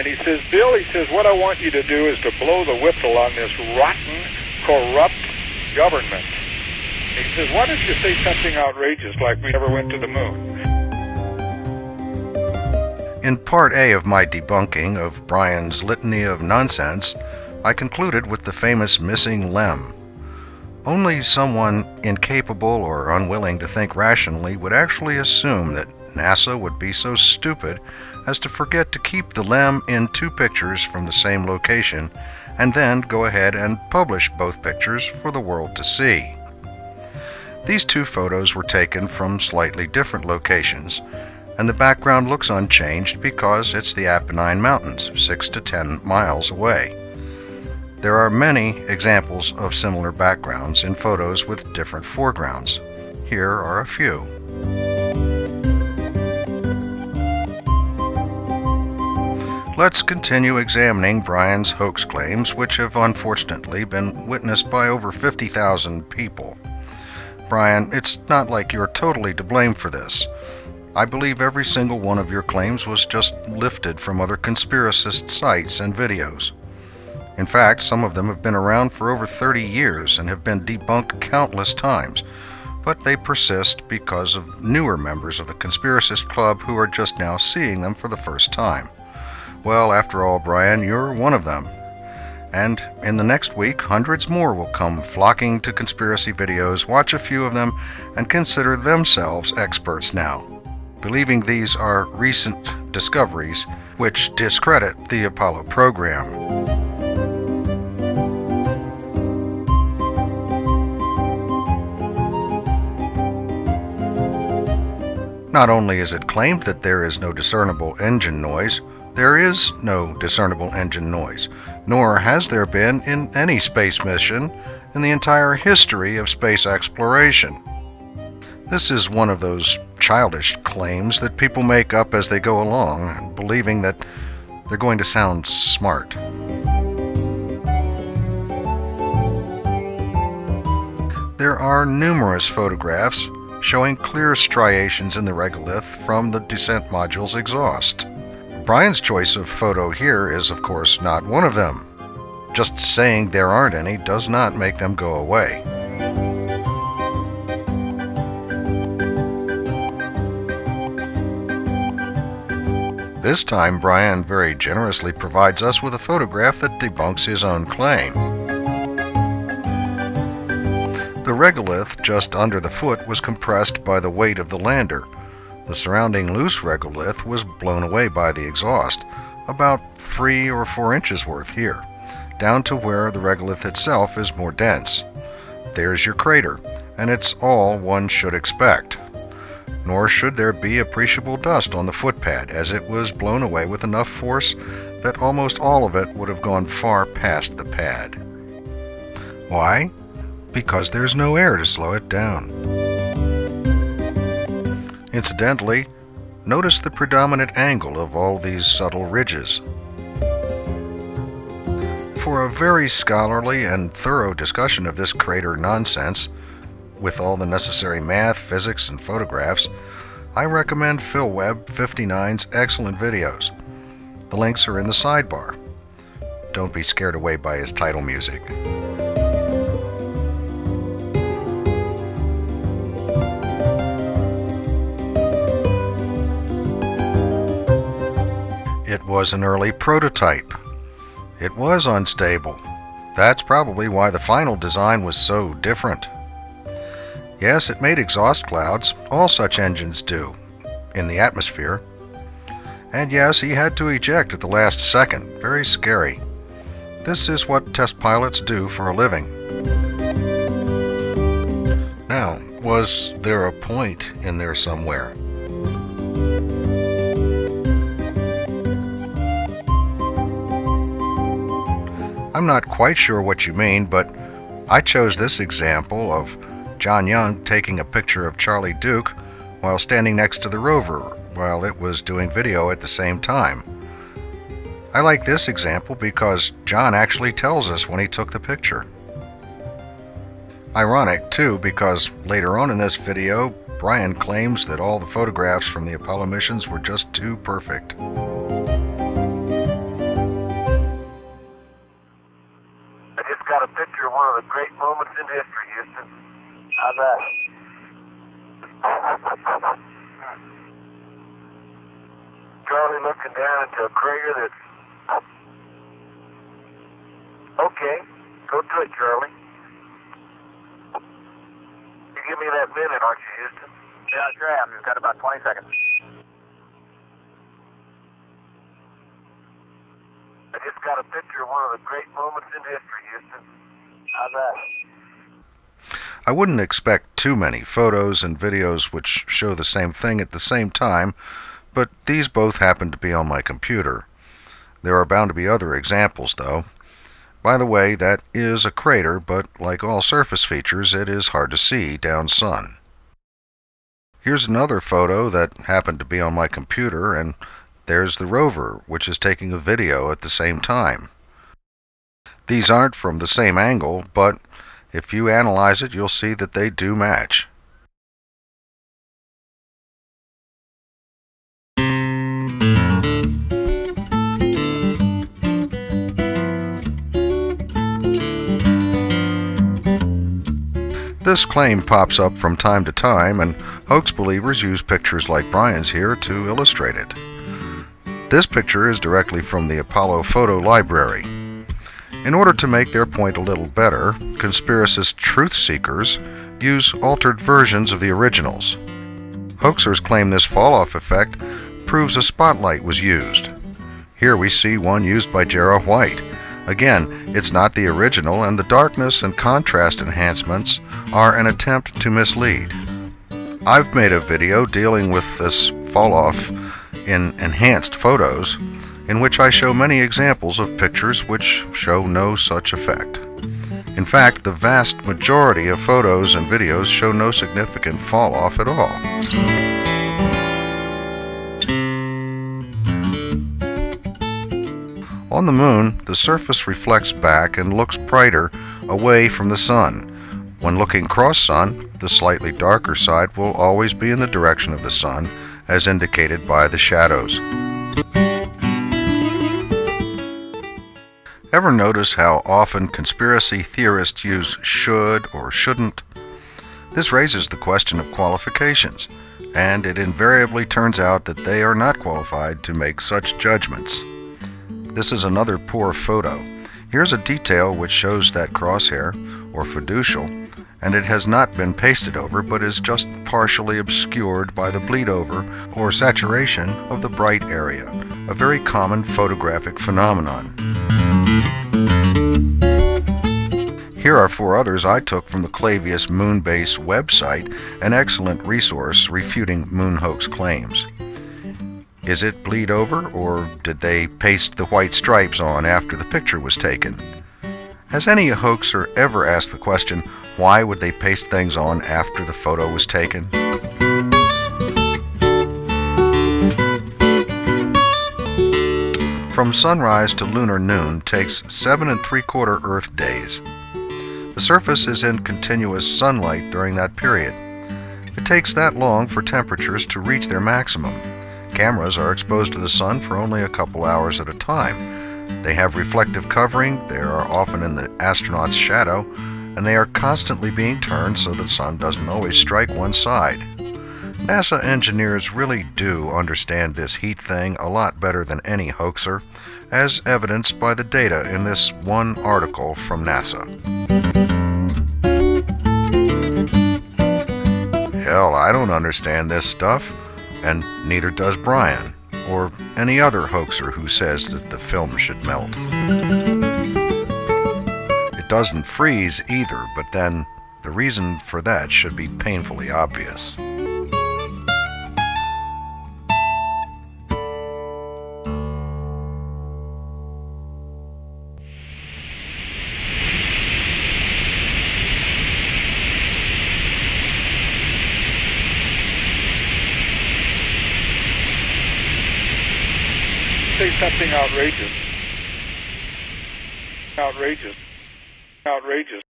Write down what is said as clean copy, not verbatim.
he says, Bill, he says, what I want you to do is to blow the whistle on this rotten, corrupt government. He says, why don't you say something outrageous like we never went to the moon? In part A of my debunking of Brian's litany of nonsense, I concluded with the famous missing lem. Only someone incapable or unwilling to think rationally would actually assume that NASA would be so stupid as to forget to keep the lem in two pictures from the same location and then go ahead and publish both pictures for the world to see. These two photos were taken from slightly different locations, and the background looks unchanged because it's the Apennine Mountains, 6 to 10 miles away. There are many examples of similar backgrounds in photos with different foregrounds. Here are a few. Let's continue examining Brian's hoax claims, which have unfortunately been witnessed by over 50,000 people. Brian, it's not like you're totally to blame for this. I believe every single one of your claims was just lifted from other conspiracist sites and videos. In fact, some of them have been around for over 30 years and have been debunked countless times, but they persist because of newer members of the conspiracist club who are just now seeing them for the first time. Well, after all, Brian, you're one of them. And in the next week, hundreds more will come flocking to conspiracy videos, watch a few of them, and consider themselves experts now, believing these are recent discoveries which discredit the Apollo program. Not only is it claimed that there is no discernible engine noise, there is no discernible engine noise, nor has there been in any space mission in the entire history of space exploration. This is one of those childish claims that people make up as they go along, believing that they're going to sound smart. There are numerous photographs showing clear striations in the regolith from the descent module's exhaust. Brian's choice of photo here is, of course, not one of them. Just saying there aren't any does not make them go away. This time, Brian very generously provides us with a photograph that debunks his own claim. The regolith just under the foot was compressed by the weight of the lander. The surrounding loose regolith was blown away by the exhaust, about 3 or 4 inches worth here, down to where the regolith itself is more dense. There's your crater, and it's all one should expect. Nor should there be appreciable dust on the footpad, as it was blown away with enough force that almost all of it would have gone far past the pad. Why? Because there's no air to slow it down. Incidentally, notice the predominant angle of all these subtle ridges. For a very scholarly and thorough discussion of this crater nonsense, with all the necessary math, physics, and photographs, I recommend PhilWeb59's excellent videos. The links are in the sidebar. Don't be scared away by his title music. It was an early prototype. It was unstable. That's probably why the final design was so different. Yes, it made exhaust clouds. All such engines do, in the atmosphere. And yes, he had to eject at the last second. Very scary. This is what test pilots do for a living. Now, was there a point in there somewhere? I'm not quite sure what you mean, but I chose this example of John Young taking a picture of Charlie Duke while standing next to the rover while it was doing video at the same time. I like this example because John actually tells us when he took the picture. Ironic, too, because later on in this video, Brian claims that all the photographs from the Apollo missions were just too perfect. moments in history, Houston. How's that? Charlie looking down into a crater that's... Okay, go to it, Charlie. You give me that minute, aren't you, Houston? Yeah, sure am. You've got about 20 seconds. I just got a picture of one of the great moments in history, Houston. How's that? I wouldn't expect too many photos and videos which show the same thing at the same time, but these both happen to be on my computer. There are bound to be other examples, though. By the way, that is a crater, but like all surface features, it is hard to see down sun. Here's another photo that happened to be on my computer, and there's the rover, which is taking a video at the same time. These aren't from the same angle, but if you analyze it, you'll see that they do match. This claim pops up from time to time, and hoax believers use pictures like Brian's here to illustrate it. This picture is directly from the Apollo photo library. In order to make their point a little better, conspiracist truth seekers use altered versions of the originals. Hoaxers claim this fall-off effect proves a spotlight was used. Here we see one used by Jarrah White. Again, it's not the original, and the darkness and contrast enhancements are an attempt to mislead. I've made a video dealing with this fall-off in enhanced photos, in which I show many examples of pictures which show no such effect. In fact, the vast majority of photos and videos show no significant fall-off at all. On the moon, the surface reflects back and looks brighter away from the sun. When looking cross-sun, the slightly darker side will always be in the direction of the sun, as indicated by the shadows. Ever notice how often conspiracy theorists use should or shouldn't? This raises the question of qualifications, and it invariably turns out that they are not qualified to make such judgments. This is another poor photo. Here's a detail which shows that crosshair, or fiducial, and it has not been pasted over but is just partially obscured by the bleed over or saturation of the bright area, a very common photographic phenomenon. Here are 4 others I took from the Clavius Moonbase website, an excellent resource refuting moon hoax claims. Is it bleed over, or did they paste the white stripes on after the picture was taken? Has any hoaxer ever asked the question, why would they paste things on after the photo was taken? From sunrise to lunar noon takes 7 3/4 Earth days. The surface is in continuous sunlight during that period. It takes that long for temperatures to reach their maximum. Cameras are exposed to the sun for only a couple hours at a time. They have reflective covering, they are often in the astronaut's shadow, and they are constantly being turned so the sun doesn't always strike one side. NASA engineers really do understand this heat thing a lot better than any hoaxer, as evidenced by the data in this one article from NASA. Hell, I don't understand this stuff, and neither does Brian, or any other hoaxer who says that the film should melt. It doesn't freeze either, but then the reason for that should be painfully obvious. Say something outrageous. Outrageous.